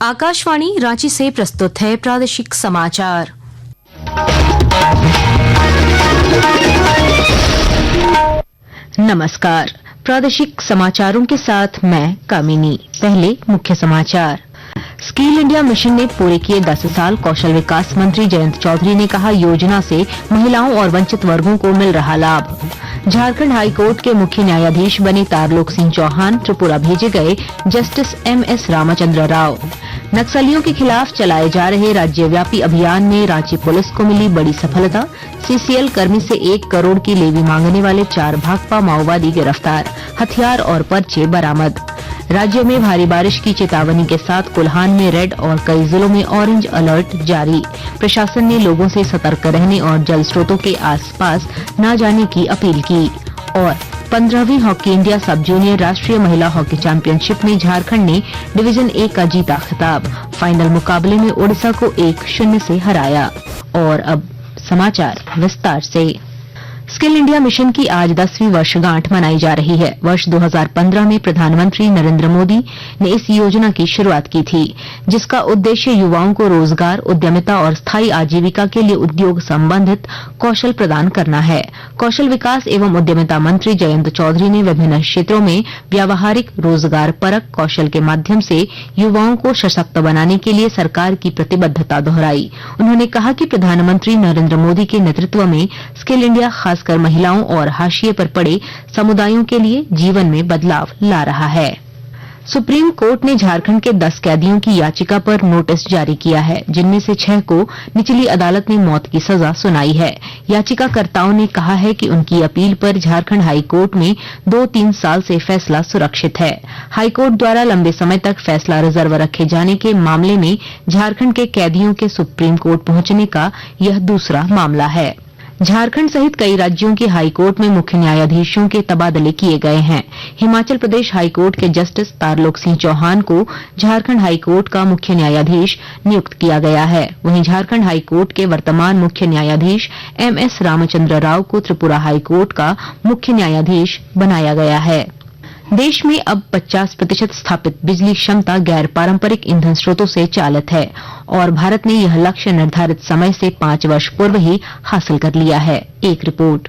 आकाशवाणी रांची से प्रस्तुत है प्रादेशिक समाचार। नमस्कार, प्रादेशिक समाचारों के साथ मैं कामिनी। पहले मुख्य समाचार। स्किल इंडिया मिशन ने पूरे किए 10 साल, कौशल विकास मंत्री जयंत चौधरी ने कहा, योजना से महिलाओं और वंचित वर्गों को मिल रहा लाभ। झारखंड हाईकोर्ट के मुख्य न्यायाधीश बने तारलोक सिंह चौहान, त्रिपुरा भेजे गए जस्टिस MS रामचंद्र राव। नक्सलियों के खिलाफ चलाए जा रहे राज्यव्यापी अभियान में रांची पुलिस को मिली बड़ी सफलता। CCL कर्मी से 1 करोड़ की लेवी मांगने वाले 4 भाकपा माओवादी गिरफ्तार, हथियार और पर्चे बरामद। राज्य में भारी बारिश की चेतावनी के साथ कुल्हान में रेड और कई जिलों में ऑरेंज अलर्ट जारी। प्रशासन ने लोगों से सतर्क रहने और जल स्रोतों के आसपास न जाने की अपील की। और 15वीं हॉकी इंडिया सब जूनियर राष्ट्रीय महिला हॉकी चैंपियनशिप में झारखंड ने डिवीजन A का जीता खिताब। फाइनल मुकाबले में ओडिशा को 1-0 से हराया। और अब समाचार विस्तार से। स्किल इंडिया मिशन की आज 10वीं वर्षगांठ मनाई जा रही है। वर्ष 2015 में प्रधानमंत्री नरेंद्र मोदी ने इस योजना की शुरुआत की थी, जिसका उद्देश्य युवाओं को रोजगार, उद्यमिता और स्थायी आजीविका के लिए उद्योग संबंधित कौशल प्रदान करना है। कौशल विकास एवं उद्यमिता मंत्री जयंत चौधरी ने विभिन्न क्षेत्रों में व्यावहारिक रोजगार परक कौशल के माध्यम से युवाओं को सशक्त बनाने के लिए सरकार की प्रतिबद्धता दोहराई। उन्होंने कहा कि प्रधानमंत्री नरेंद्र मोदी के नेतृत्व में स्किल इंडिया खासकर महिलाओं और हाशिए पर पड़े समुदायों के लिए जीवन में बदलाव ला रहा है। सुप्रीम कोर्ट ने झारखंड के 10 कैदियों की याचिका पर नोटिस जारी किया है, जिनमें से 6 को निचली अदालत ने मौत की सजा सुनाई है। याचिकाकर्ताओं ने कहा है कि उनकी अपील पर झारखंड हाईकोर्ट में 2-3 साल से फैसला सुरक्षित है। हाईकोर्ट द्वारा लंबे समय तक फैसला रिजर्व रखे जाने के मामले में झारखंड के कैदियों के सुप्रीम कोर्ट पहुंचने का यह दूसरा मामला है। झारखंड सहित कई राज्यों के हाईकोर्ट में मुख्य न्यायाधीशों के तबादले किए गए हैं। हिमाचल प्रदेश हाईकोर्ट के जस्टिस तारलोक सिंह चौहान को झारखंड हाईकोर्ट का मुख्य न्यायाधीश नियुक्त किया गया है। वहीं झारखंड हाईकोर्ट के वर्तमान मुख्य न्यायाधीश MS रामचंद्र राव को त्रिपुरा हाईकोर्ट का मुख्य न्यायाधीश बनाया गया है। देश में अब 50% स्थापित बिजली क्षमता गैर पारंपरिक ईंधन स्रोतों से चालित है और भारत ने यह लक्ष्य निर्धारित समय से 5 वर्ष पूर्व ही हासिल कर लिया है। एक रिपोर्ट।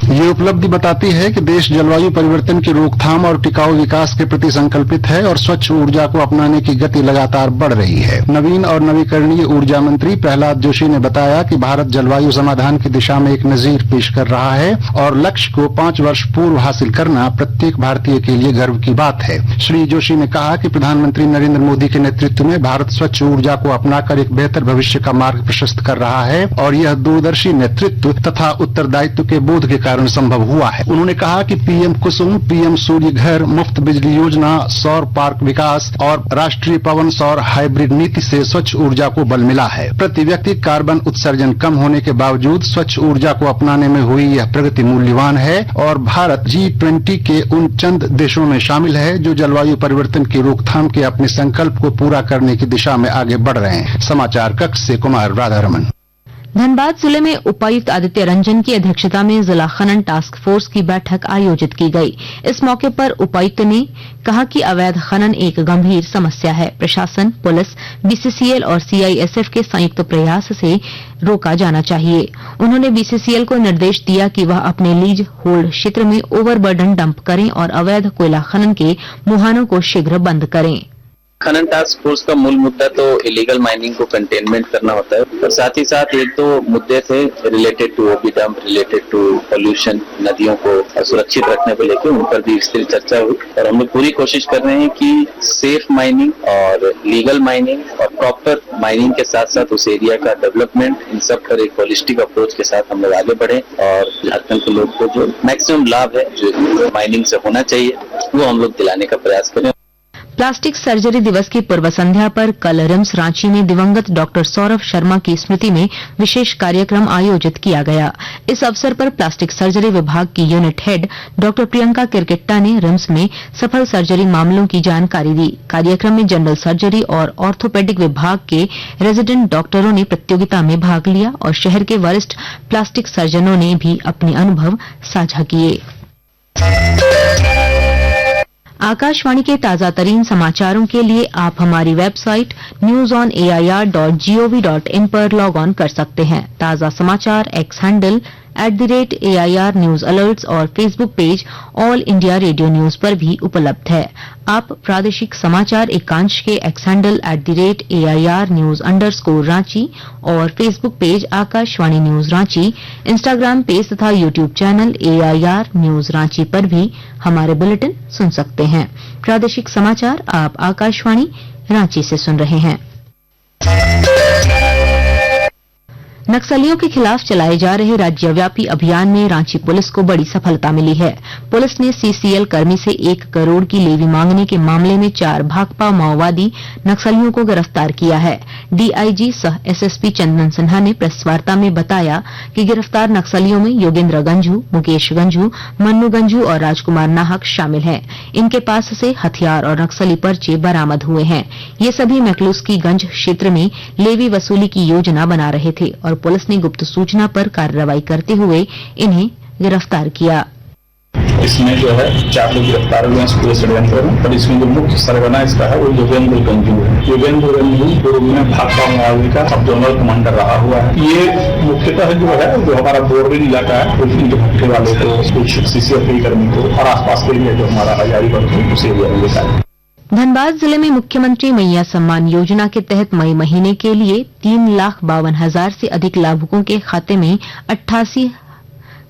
ये उपलब्धि बताती है कि देश जलवायु परिवर्तन की रोकथाम और टिकाऊ विकास के प्रति संकल्पित है और स्वच्छ ऊर्जा को अपनाने की गति लगातार बढ़ रही है। नवीन और नवीकरणीय ऊर्जा मंत्री प्रहलाद जोशी ने बताया कि भारत जलवायु समाधान की दिशा में एक नजीर पेश कर रहा है और लक्ष्य को 5 वर्ष पूर्व हासिल करना प्रत्येक भारतीय के लिए गर्व की बात है। श्री जोशी ने कहा कि प्रधानमंत्री नरेंद्र मोदी के नेतृत्व में भारत स्वच्छ ऊर्जा को अपनाकर एक बेहतर भविष्य का मार्ग प्रशस्त कर रहा है और यह दूरदर्शी नेतृत्व तथा उत्तरदायित्व के बोध के कारण संभव हुआ है। उन्होंने कहा कि PM कुसुम, PM सूर्य घर, मुफ्त बिजली योजना, सौर पार्क विकास और राष्ट्रीय पवन सौर हाइब्रिड नीति से स्वच्छ ऊर्जा को बल मिला है। प्रति व्यक्ति कार्बन उत्सर्जन कम होने के बावजूद स्वच्छ ऊर्जा को अपनाने में हुई यह प्रगति मूल्यवान है और भारत G20 के उन चंद देशों में शामिल है जो जलवायु परिवर्तन की रोकथाम के अपने संकल्प को पूरा करने की दिशा में आगे बढ़ रहे हैं। समाचार कक्ष से कुमार राधारमन। धनबाद जिले में उपायुक्त आदित्य रंजन की अध्यक्षता में जिला खनन टास्क फोर्स की बैठक आयोजित की गई। इस मौके पर उपायुक्त ने कहा कि अवैध खनन एक गंभीर समस्या है। प्रशासन, पुलिस, BCCL और CISF के संयुक्त प्रयास से रोका जाना चाहिए। उन्होंने BCCL को निर्देश दिया कि वह अपने लीज होल्ड क्षेत्र में ओवरबर्डन डंप करें और अवैध कोयला खनन के मुहानों को शीघ्र बंद करें। खनन टास्क फोर्स का मूल मुद्दा तो इलीगल माइनिंग को कंटेनमेंट करना होता है और साथ ही साथ एक दो मुद्दे थे related to OP dump, related to pollution, नदियों को सुरक्षित रखने को लेकर उन पर भी विस्तृत चर्चा हुई और हम लोग पूरी कोशिश कर रहे हैं कि सेफ माइनिंग और लीगल माइनिंग और प्रॉपर माइनिंग के साथ साथ उस एरिया का डेवलपमेंट, इन सब पर एक होलिस्टिक अप्रोच के साथ हम लोग आगे बढ़े और झारखंड के लोग को जो मैक्सिमम लाभ है जो माइनिंग से होना चाहिए वो हम लोग दिलाने का प्रयास करें। प्लास्टिक सर्जरी दिवस की पूर्व संध्या पर कल रिम्स रांची में दिवंगत डॉक्टर सौरभ शर्मा की स्मृति में विशेष कार्यक्रम आयोजित किया गया। इस अवसर पर प्लास्टिक सर्जरी विभाग की यूनिट हेड डॉक्टर प्रियंका किरकिट्टा ने रिम्स में सफल सर्जरी मामलों की जानकारी दी। कार्यक्रम में जनरल सर्जरी और ऑर्थोपेडिक विभाग के रेजिडेंट डॉक्टरों ने प्रतियोगिता में भाग लिया और शहर के वरिष्ठ प्लास्टिक सर्जनों ने भी अपने अनुभव साझा किए। आकाशवाणी के ताजा तरीन समाचारों के लिए आप हमारी वेबसाइट newsonair.gov.in पर लॉग ऑन कर सकते हैं। ताजा समाचार X handle @AIR news alerts और Facebook page All India Radio news पर भी उपलब्ध है। आप प्रादेशिक समाचार एकांश के X handle @AIR news _Ranchi और Facebook page Akashvani news Ranchi, Instagram page तथा YouTube channel AIR news Ranchi पर भी हमारे बुलेटिन सुन सकते हैं। प्रादेशिक समाचार आप आकाशवाणी रांची से सुन रहे हैं। नक्सलियों के खिलाफ चलाए जा रहे राज्यव्यापी अभियान में रांची पुलिस को बड़ी सफलता मिली है। पुलिस ने CCL कर्मी से 1 करोड़ की लेवी मांगने के मामले में 4 भाकपा माओवादी नक्सलियों को गिरफ्तार किया है। DIG सह SSP चंदन सिन्हा ने प्रेस वार्ता में बताया कि गिरफ्तार नक्सलियों में योगेंद्र गंजू, मुकेश गंजू, मन्नू गंजू और राजकुमार नाहक शामिल हैं। इनके पास से हथियार और नक्सली पर्चे बरामद हुए हैं। ये सभी मैकलुस्कीगंज क्षेत्र में लेवी वसूली की योजना बना रहे थे और पुलिस ने गुप्त सूचना पर कार्रवाई करते हुए इन्हें गिरफ्तार किया। इसमें जो है 4 लोग गिरफ्तार हुए हैं इस पूरे षड्यंत्र में, और इसमें जो मुख्य सरगना इसका है वो योगेंद्र गंजू है। योगेंद्र गंजू पूर्व में भाकपा माओवादी का सब जोनल कमांडर रहा हुआ है। ये मुख्यतः जो है जो हमारा बोर्डिंग इलाका है, कुछ भट्टे वाले को, कुछ CCL कर्मी को और आसपास के एरिया जो हमारा हजारीबाग है उस एरिया में लेता है। धनबाद जिले में मुख्यमंत्री मैया सम्मान योजना के तहत मई महीने के लिए 3,52,000 से अधिक लाभुकों के खाते में 88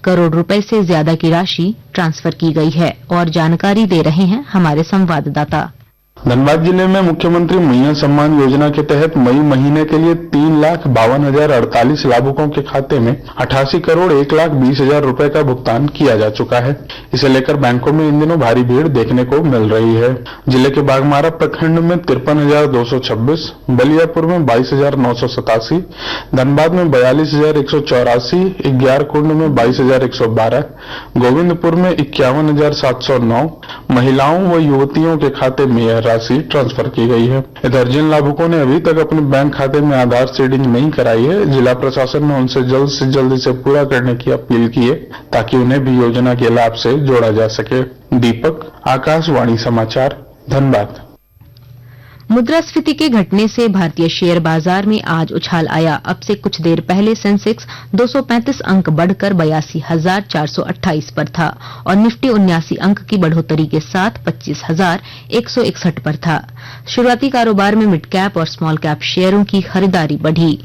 करोड़ रुपए से ज्यादा की राशि ट्रांसफर की गई है और जानकारी दे रहे हैं हमारे संवाददाता। धनबाद जिले में मुख्यमंत्री मैया सम्मान योजना के तहत मई महीने के लिए 3,52,048 लाभुकों के खाते में 88 करोड़ 1,20,000 रुपए का भुगतान किया जा चुका है। इसे लेकर बैंकों में इन दिनों भारी भीड़ देखने को मिल रही है। जिले के बागमारा प्रखंड में 53,226, बलियापुर में 22,987, धनबाद में 42,184, ग्यारकुंड में 22,112, गोविंदपुर में 51,709 महिलाओं व युवतियों के खाते में यह राशि ट्रांसफर की गई है। इधर जिन लाभुकों ने अभी तक अपने बैंक खाते में आधार सीडिंग नहीं कराई है, जिला प्रशासन ने उनसे जल्द से जल्द इसे पूरा करने की अपील की है ताकि उन्हें भी योजना के लाभ से जोड़ा जा सके। दीपक, आकाशवाणी समाचार, धनबाद। मुद्रास्फीति के घटने से भारतीय शेयर बाजार में आज उछाल आया। अब से कुछ देर पहले सेंसेक्स 235 अंक बढ़कर 82,428 पर था और निफ्टी 79 अंक की बढ़ोतरी के साथ 25,161 पर था। शुरुआती कारोबार में मिड कैप और स्मॉल कैप शेयरों की खरीदारी बढ़ी।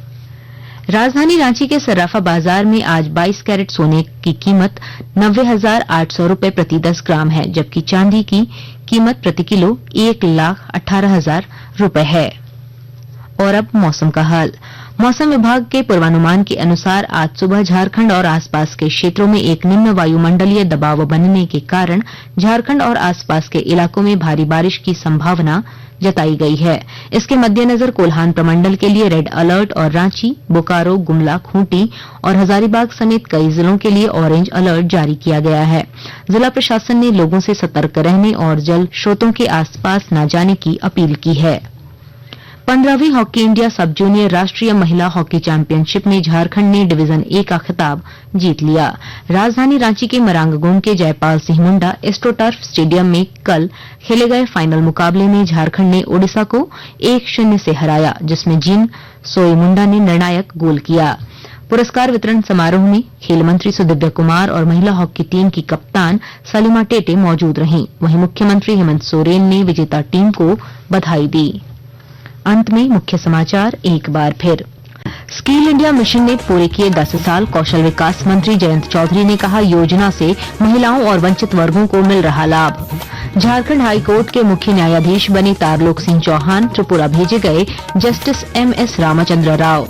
राजधानी रांची के सर्राफा बाजार में आज 22 कैरेट सोने की कीमत 90,800 रुपए प्रति 10 ग्राम है, जबकि चांदी की कीमत प्रति किलो 1,18,000 रुपए है। और अब मौसम का हाल। मौसम विभाग के पूर्वानुमान के अनुसार आज सुबह झारखंड और आसपास के क्षेत्रों में एक निम्न वायुमंडलीय दबाव बनने के कारण झारखंड और आसपास के इलाकों में भारी बारिश की संभावना जताई गई है। इसके मद्देनजर कोल्हान प्रमंडल के लिए रेड अलर्ट और रांची, बोकारो, गुमला, खूंटी और हजारीबाग समेत कई जिलों के लिए ऑरेंज अलर्ट जारी किया गया है। जिला प्रशासन ने लोगों से सतर्क रहने और जल स्रोतों के आसपास न जाने की अपील की है। 15वीं हॉकी इंडिया सब जूनियर राष्ट्रीय महिला हॉकी चैंपियनशिप में झारखंड ने डिवीजन A का खिताब जीत लिया। राजधानी रांची के मरांगगोंड के जयपाल सिंह मुंडा एस्ट्रोटर्फ स्टेडियम में कल खेले गए फाइनल मुकाबले में झारखंड ने ओडिशा को 1-0 से हराया, जिसमें जिन सोई मुंडा ने निर्णायक गोल किया। पुरस्कार वितरण समारोह में खेल मंत्री सुदिव्य कुमार और महिला हॉकी टीम की कप्तान सलीमा टेटे मौजूद रहीं। वहीं मुख्यमंत्री हेमंत सोरेन ने विजेता टीम को बधाई दी। अंत में मुख्य समाचार एक बार फिर। स्किल इंडिया मिशन ने पूरे किए 10 साल। कौशल विकास मंत्री जयंत चौधरी ने कहा, योजना से महिलाओं और वंचित वर्गों को मिल रहा लाभ। झारखंड हाई कोर्ट के मुख्य न्यायाधीश बने तारलोक सिंह चौहान त्रिपुरा भेजे गए जस्टिस MS रामचंद्र राव।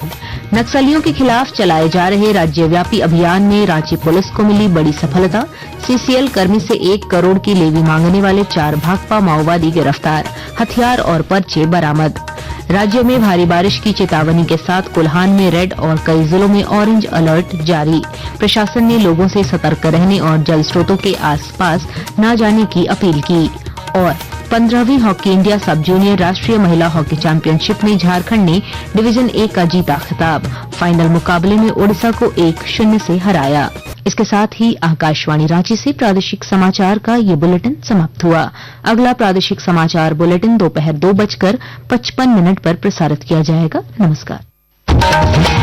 नक्सलियों के खिलाफ चलाए जा रहे राज्यव्यापी अभियान में रांची पुलिस को मिली बड़ी सफलता। CCL कर्मी से 1 करोड़ की लेवी मांगने वाले 4 भाकपा माओवादी गिरफ्तार, हथियार और पर्चे बरामद। राज्य में भारी बारिश की चेतावनी के साथ कोल्हान में रेड और कई जिलों में ऑरेंज अलर्ट जारी। प्रशासन ने लोगों से सतर्क रहने और जल स्रोतों के आसपास न जाने की अपील की। और 15वीं हॉकी इंडिया सब जूनियर राष्ट्रीय महिला हॉकी चैंपियनशिप में झारखंड ने डिवीजन ए का जीता खिताब। फाइनल मुकाबले में ओडिशा को 1-0 से हराया। इसके साथ ही आकाशवाणी रांची से प्रादेशिक समाचार का ये बुलेटिन समाप्त हुआ। अगला प्रादेशिक समाचार बुलेटिन दोपहर 2:55 पर प्रसारित किया जाएगा। नमस्कार।